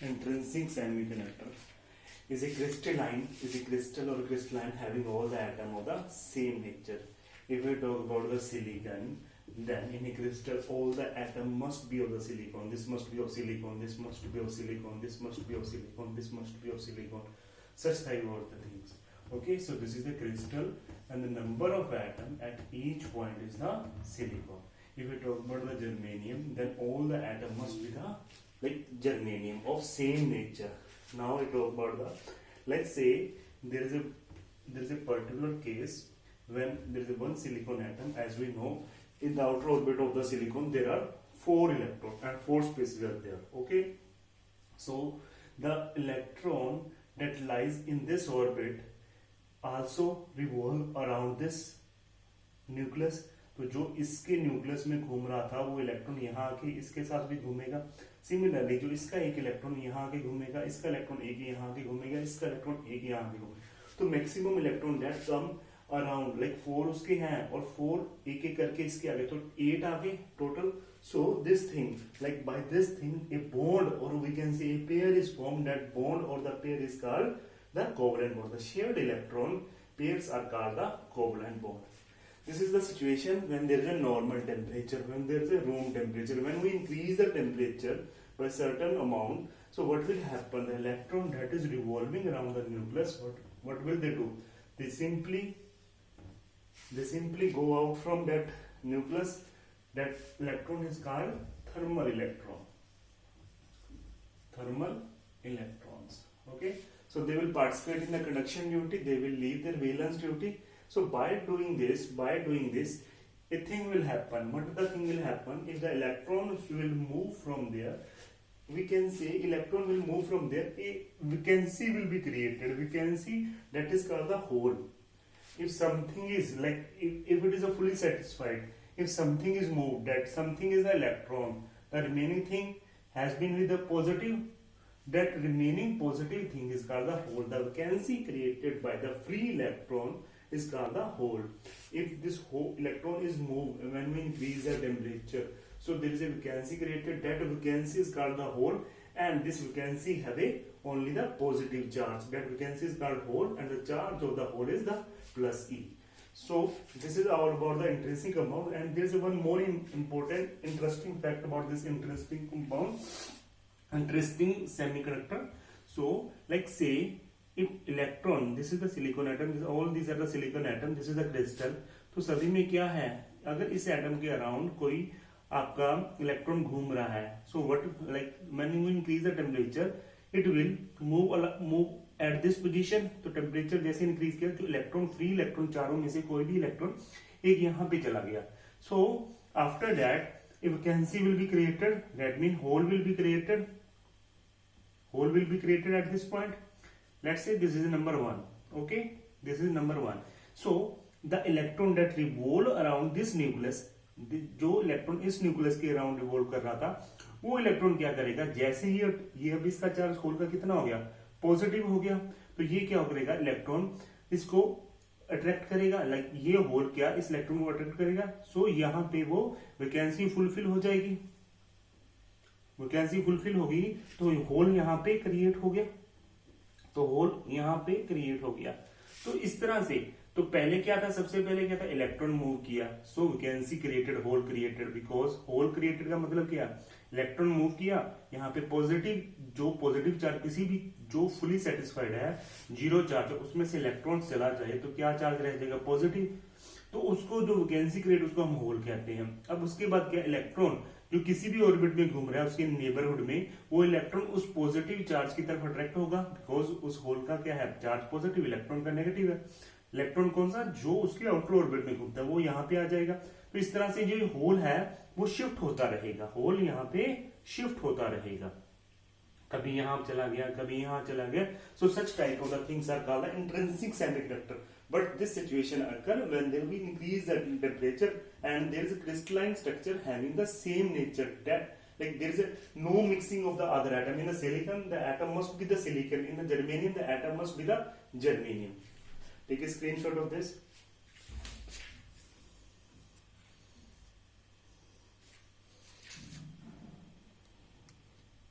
Intrinsic semiconductor is a crystal or crystalline having all the atom of the same nature. If we talk about the silicon, then in a crystal all the atom must be of the silicon. This must be of silicon, this must be of silicon, this must be of silicon, this must be of silicon. Such type of the things. Okay, so this is the crystal and the number of atom at each point is the silicon. If we talk about the germanium, then all the atom must be the germanium of same nature. Now we talk about the, let's say there is a particular case when there is one silicon atom. As we know, in the outer orbit of the silicon there are 4 electrons and 4 spaces are there. Okay, so the electron that lies in this orbit also revolve around this nucleus. तो जो इसके nucleus में घूम रहा था वो electron यहाँ आके इसके साथ भी घूमेगा. सिमिलरली जो इसका एक इलेक्ट्रॉन यहाँ आके घूमेगा, इसका इलेक्ट्रॉन एक यहाँ आके घूमेगा, इसका इलेक्ट्रॉन एक यहाँ आके घूमेगा. तो maximum electron that come around 4 उसके हैं और 4 एक एक करके इसके आगे, तो 8 आगे total. So this thing, by this thing, a bond or we can say a pair is formed. That bond or the pair is called the covalent bond. The shared electron pairs are called the covalent bond. This is the situation when there is a normal temperature, when there is a room temperature. When we increase the temperature by a certain amount, so what will happen? The electron that is revolving around the nucleus, what will they do? They simply go out from that nucleus. That electron is called thermal electron. Thermal electrons. Okay. So they will participate in the conduction duty. They will leave their valence duty. So by doing this, a thing will happen. What the thing will happen? If the electrons will move from there, we can say electron will move from there. A vacancy will be created. Vacancy that is called the hole. If something is if it is a fully satisfied, if something is moved, that something is the electron, the remaining thing has been with the positive, that remaining positive thing is called the hole. The vacancy created by the free electron is called the hole. If this whole electron is moved when we increase the temperature, so there is a vacancy created. That vacancy is called the hole, and this vacancy have only the positive charge. That vacancy is called hole, and the charge of the hole is the plus E. So this is about the intrinsic compound, and there is one more important interesting fact about this interesting compound, interesting semiconductor. So say if electron, this is the silicon atom, all these are the silicon atom, this is the crystal. तो सभी में क्या है, अगर इस atom के around कोई आपका इलेक्ट्रॉन घूम रहा है, so what when you increase the temperature, it will move at this position. तो टेम्परेचर जैसे इंक्रीज किया तो इलेक्ट्रॉन, फ्री इलेक्ट्रॉन चारों में से कोई भी इलेक्ट्रॉन एक यहाँ पे चला गया. So after that a vacancy will be created. That means hole will be created. Hole will be created at this point. Let's say this is number 1. Okay, this is number 1. So the electron that revolve around this nucleus, जो electron इस nucleus के around revolve कर रहा था, वो electron क्या करेगा, जैसे ही ये अब इसका चार्ज होल का कितना हो गया, पॉजिटिव हो गया, तो ये क्या करेगा, इलेक्ट्रॉन इसको अट्रैक्ट करेगा. ये होल क्या इस इलेक्ट्रॉन को अट्रैक्ट करेगा. सो यहाँ पे वो वैकेंसी फुलफिल हो जाएगी. वैकेंसी फुलफिल होगी तो होल यहाँ पे क्रिएट हो गया. तो होल यहाँ पे क्रिएट हो गया. तो इस तरह से, तो पहले क्या था, सबसे पहले क्या था, इलेक्ट्रॉन मूव किया, so vacancy created, hole created. Because hole created का मतलब क्या, इलेक्ट्रॉन मूव किया, यहाँ पे पॉजिटिव, जो पॉजिटिव चार्ज किसी भी जो फुली सेटिस्फाइड है, जीरो चार्ज, उसमें से इलेक्ट्रॉन चला जाए तो क्या चार्ज रह जाएगा, पॉजिटिव. तो उसको जो वैकेंसी क्रिएट, उसको हम होल कहते हैं. अब उसके बाद क्या, इलेक्ट्रॉन जो किसी भी ऑर्बिट में घूम रहा है उसके नेबरहुड में, वो इलेक्ट्रॉन उस पॉजिटिव चार्ज की तरफ अट्रैक्ट होगा. बिकॉज उस होल का क्या है, चार्ज पॉजिटिव, इलेक्ट्रॉन का नेगेटिव है. इलेक्ट्रॉन कौन सा, जो उसके आउटर ऑर्बिट में घूमता है, वो यहाँ पे आ जाएगा. तो इस तरह से जो होल है वो शिफ्ट होता रहेगा. होल यहाँ पे शिफ्ट होता रहेगा, कभी यहाँ चला गया, कभी यहाँ चला गया. So such type of the things are called the intrinsic semiconductor. But this situation occur when there will increase the temperature and there is a crystalline structure having the same nature. That there is no mixing of the other atom. In the silicon, the atom must be the silicon. In the germanium, the atom must be the germanium. Take a screenshot of this.